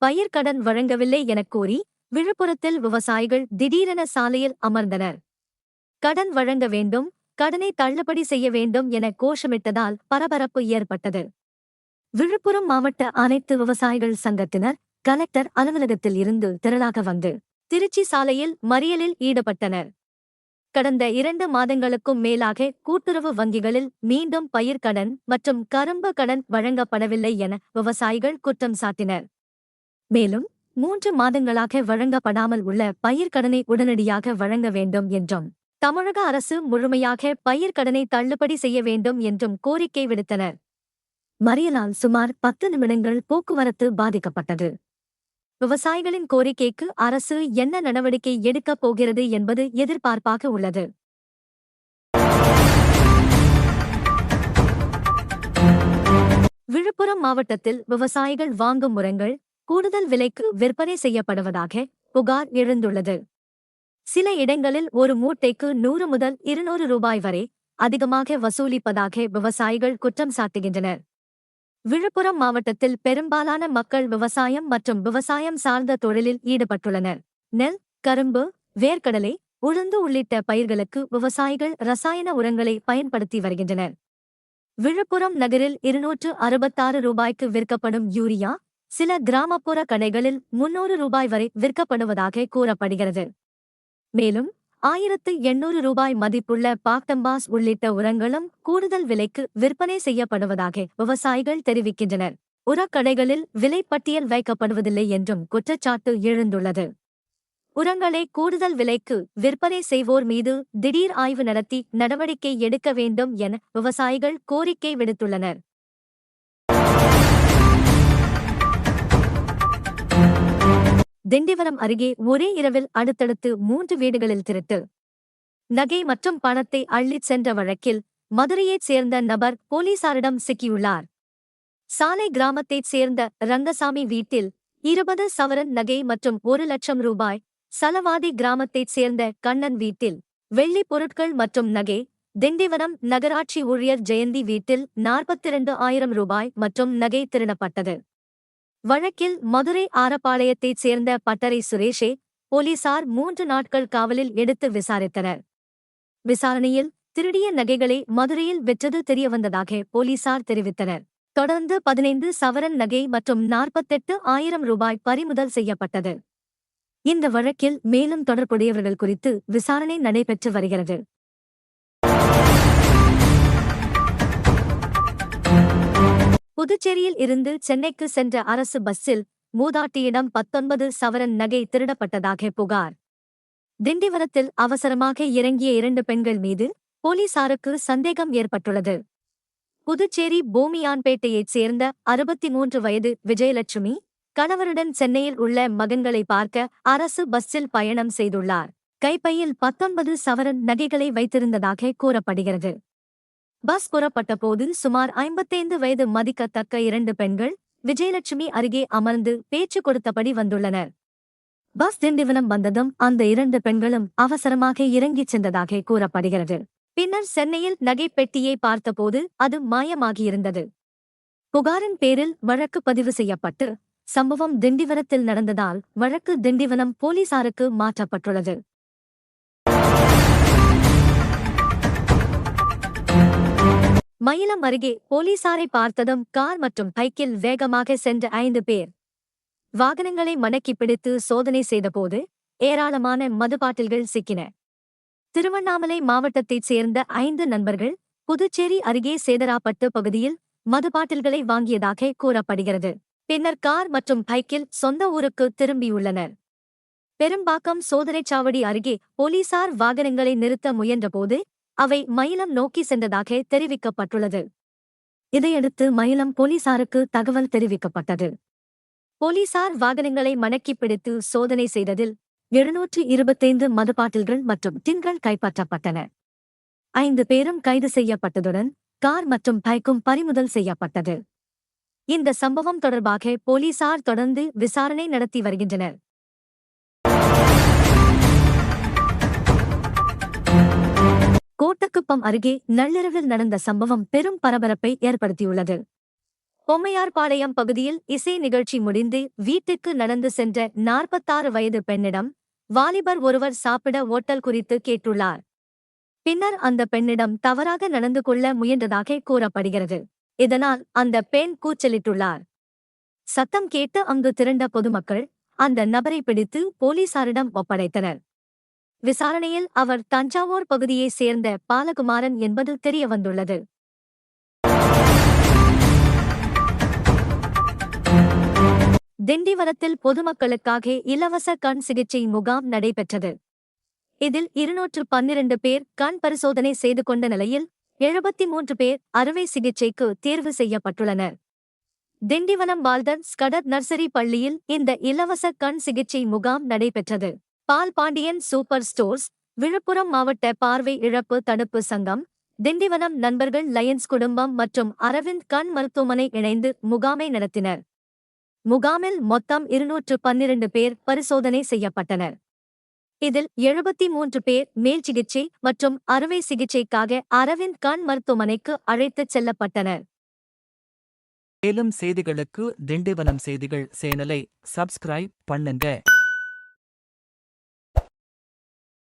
பயிர்க்கடன் வழங்கவில்லை எனக் கூறி விழுப்புரத்தில் விவசாயிகள் திடீரென சாலையில் அமர்ந்தனர். கடன் வழங்க வேண்டும், கடனை தள்ளுபடி செய்ய வேண்டும் என கோஷமிட்டதால் பரபரப்பு ஏற்பட்டது. விழுப்புரம் மாவட்ட அனைத்து விவசாயிகள் சங்கத்தினர் கலெக்டர் அலுவலகத்தில் இருந்து திரளாக வந்து திருச்சி சாலையில் மறியலில் ஈடுபட்டனர். கடந்த 2 மாதங்களுக்கும் மேலாக கூட்டுறவு வங்கிகளில் மீண்டும் பயிர்க்கடன் மற்றும் கரும்பு கடன் வழங்கப்படவில்லை என விவசாயிகள் குற்றம் சாட்டினர். மேலும் 3 மாதங்களாக வழங்கப்படாமல் உள்ள பயிர்க்கடனை உடனடியாக வழங்க வேண்டும் என்றும் தமிழக அரசு முழுமையாக பயிர்க்கடனை தள்ளுபடி செய்ய வேண்டும் என்றும் கோரிக்கை விடுத்தனர். மறியலால் சுமார் 10 நிமிடங்கள் போக்குவரத்து பாதிக்கப்பட்டது. விவசாயிகளின் கோரிக்கைக்கு அரசு என்ன நடவடிக்கை எடுக்கப் போகிறது என்பது எதிர்பார்ப்பாக உள்ளது. விழுப்புரம் மாவட்டத்தில் விவசாயிகள் வாங்கும் உரங்கள் கூடுதல் விலைக்கு விற்பனை செய்யப்படுவதாக புகார் எழுந்துள்ளது. சில இடங்களில் ஒரு மூட்டைக்கு 100 முதல் 200 ரூபாய் வரை அதிகமாக வசூலிப்பதாக விவசாயிகள் குற்றம் சாட்டுகின்றனர். விழுப்புரம் மாவட்டத்தில் பெரும்பாலான மக்கள் விவசாயம் மற்றும் விவசாயம் சார்ந்த தொழிலில் ஈடுபட்டுள்ளனர். நெல், கரும்பு, வேர்க்கடலை, உளுந்து உள்ளிட்ட பயிர்களுக்கு விவசாயிகள் ரசாயன உரங்களை பயன்படுத்தி வருகின்றனர். விழுப்புரம் நகரில் 266 ரூபாய்க்கு விற்கப்படும் யூரியா சில கிராமப்புற கடைகளில் 300 ரூபாய் வரை விற்கப்படுவதாக கூறப்படுகிறது. மேலும் 1800 ரூபாய் மதிப்புள்ள பாக்டம்பாஸ் உள்ளிட்ட உரங்களும் கூடுதல் விலைக்கு விற்பனை செய்யப்படுவதாக விவசாயிகள் தெரிவிக்கின்றனர். உரக்கடைகளில் விலைப்பட்டியல் வைக்கப்படுவதில்லை என்றும் குற்றச்சாட்டு எழுந்துள்ளது. உரங்களை கூடுதல் விலைக்கு விற்பனை செய்வோர் மீது திடீர் ஆய்வு நடத்தி நடவடிக்கை எடுக்க வேண்டும் என விவசாயிகள் கோரிக்கை விடுத்துள்ளனர். திண்டிவனம் அருகே ஒரே இரவில் அடுத்தடுத்து 3 வீடுகளில் திருட்டு. நகை மற்றும் பணத்தை அள்ளிச் சென்ற வழக்கில் மதுரையைச் சேர்ந்த நபர் போலீசாரிடம் சிக்கியுள்ளார். சாலை கிராமத்தைச் சேர்ந்த ரங்கசாமி வீட்டில் 20 சவரன் நகை மற்றும் 1 லட்சம் ரூபாய், சலவாதி கிராமத்தைச் சேர்ந்த கண்ணன் வீட்டில் வெள்ளி பொருட்கள் மற்றும் நகை, திண்டிவனம் நகராட்சி ஊழியர் ஜெயந்தி வீட்டில் 42,000 ரூபாய் மற்றும் நகை திருடப்பட்டது. வழக்கில் மதுரை ஆரப்பாளையத்தைச் சேர்ந்த பட்டறை சுரேஷை போலீசார் 3 நாட்கள் காவலில் எடுத்து விசாரித்தனர். விசாரணையில் திருடிய நகைகளை மதுரையில் விற்றது தெரியவந்ததாக போலீசார் தெரிவித்தனர். தொடர்ந்து 15 சவரன் நகை மற்றும் 48,000 ரூபாய் பறிமுதல் செய்யப்பட்டது. இந்த வழக்கில் மேலும் தொடர்புடையவர்கள் குறித்து விசாரணை நடைபெற்று வருகிறது. புதுச்சேரியில் இருந்து சென்னைக்கு சென்ற அரசு பஸ்ஸில் மூதாட்டியிடம் 19 சவரன் நகை திருடப்பட்டதாக புகார். திண்டிவனத்தில் அவசரமாக இறங்கிய 2 பெண்கள் மீது போலீசாருக்கு சந்தேகம் ஏற்பட்டுள்ளது. புதுச்சேரி பூமியான்பேட்டையைச் சேர்ந்த 63 வயது விஜயலட்சுமி கணவருடன் சென்னையில் உள்ள மகன்களை பார்க்க அரசு பஸ்ஸில் பயணம் செய்துள்ளார். கைப்பையில் 19 சவரன் நகைகளை வைத்திருந்ததாக கூறப்படுகிறது. பஸ் புறப்பட்டபோது சுமார் 55 வயது மதிக்கத்தக்க 2 பெண்கள் விஜயலட்சுமி அருகே அமர்ந்து பேச்சு கொடுத்தபடி வந்துள்ளனர். பஸ் திண்டிவனம் வந்ததும் அந்த 2 பெண்களும் அவசரமாக இறங்கிச் சென்றதாக கூறப்படுகிறது. பின்னர் சென்னையில் நகை பெட்டியை பார்த்தபோது அது மாயமாகியிருந்தது. புகாரின் பேரில் வழக்கு பதிவு செய்யப்பட்டு சம்பவம் திண்டிவனத்தில் நடந்ததால் வழக்கு திண்டிவனம் போலீசாருக்கு மாற்றப்பட்டுள்ளது. மயிலம் அருகே போலீசாரை பார்த்ததும் கார் மற்றும் பைக்கில் வேகமாக சென்ற 5 பேர் வாகனங்களை மடக்கி பிடித்து சோதனை செய்தபோது ஏராளமான மதுபாட்டில்கள் சிக்கின. திருவண்ணாமலை மாவட்டத்தைச் சேர்ந்த 5 நண்பர்கள் புதுச்சேரி அருகே சேதராப்பட்டு பகுதியில் மதுபாட்டில்களை வாங்கியதாக கூறப்படுகிறது. பின்னர் கார் மற்றும் பைக்கில் சொந்த ஊருக்கு திரும்பியுள்ளனர். பெரும்பாக்கம் சோதனைச்சாவடி அருகே போலீசார் வாகனங்களை நிறுத்த முயன்றபோது அவை மயிலம் நோக்கி சென்றதாக தெரிவிக்கப்பட்டுள்ளது. இதையடுத்து மயிலம் போலீசாருக்கு தகவல் தெரிவிக்கப்பட்டது. போலீசார் வாகனங்களை மடக்கி பிடித்து சோதனை செய்ததில் 725 மதுபாட்டில்கள் மற்றும் டின்கள் கைப்பற்றப்பட்டன. 5 பேரும் கைது செய்யப்பட்டதுடன் கார் மற்றும் பைக்கும் பறிமுதல் செய்யப்பட்டது. இந்த சம்பவம் தொடர்பாக போலீசார் தொடர்ந்து விசாரணை நடத்தி வருகின்றனர். கோட்டக்குப்பம் அருகே நள்ளிரவில் நடந்த சம்பவம் பெரும் பரபரப்பை ஏற்படுத்தியுள்ளது. பொம்மையார்பாளையம் பகுதியில் இசை நிகழ்ச்சி முடிந்து வீட்டுக்கு நடந்து சென்ற 46 வயது பெண்ணிடம் வாலிபர் ஒருவர் சாப்பிட ஓட்டல் குறித்து கேட்டுள்ளார். பின்னர் அந்த பெண்ணிடம் தவறாக நடந்து கொள்ள முயன்றதாக கூறப்படுகிறது. இதனால் அந்த பெண் கூச்சலிட்டுள்ளார். சத்தம் கேட்டு அங்கு திரண்ட பொதுமக்கள் அந்த நபரை பிடித்து போலீசாரிடம் ஒப்படைத்தனர். விசாரணையில் அவர் தஞ்சாவூர் பகுதியைச் சேர்ந்த பாலகுமாரன் என்பது தெரியவந்துள்ளது. திண்டிவனத்தில் பொதுமக்களுக்காக இலவச கண் சிகிச்சை முகாம் நடைபெற்றது. இதில் 212 பேர் கண் பரிசோதனை செய்து கொண்ட நிலையில் 73 பேர் அறுவை சிகிச்சைக்கு தேர்வு செய்யப்பட்டுள்ளனர். திண்டிவனம் பால்தன் ஸ்கடர் நர்சரி பள்ளியில் இந்த இலவச கண் சிகிச்சை முகாம் நடைபெற்றது. பால் பாண்டியன் சூப்பர் ஸ்டோர்ஸ், விழுப்புரம் மாவட்ட பார்வை இழப்பு தடுப்பு சங்கம், திண்டிவனம் நண்பர்கள் லயன்ஸ் குடும்பம் மற்றும் அரவிந்த் கண் மருத்துவமனை இணைந்து முகாமை நடத்தினர். முகாமில் மொத்தம் 212 பேர் பரிசோதனை செய்யப்பட்டனர். இதில் 73 பேர் மேல் சிகிச்சை மற்றும் அறுவை சிகிச்சைக்காக அரவிந்த் கண் மருத்துவமனைக்கு அழைத்துச் செல்லப்பட்டனர். மேலும் செய்திகளுக்கு திண்டிவனம் செய்திகள் சேனலை சப்ஸ்கிரைப் பண்ணுங்க.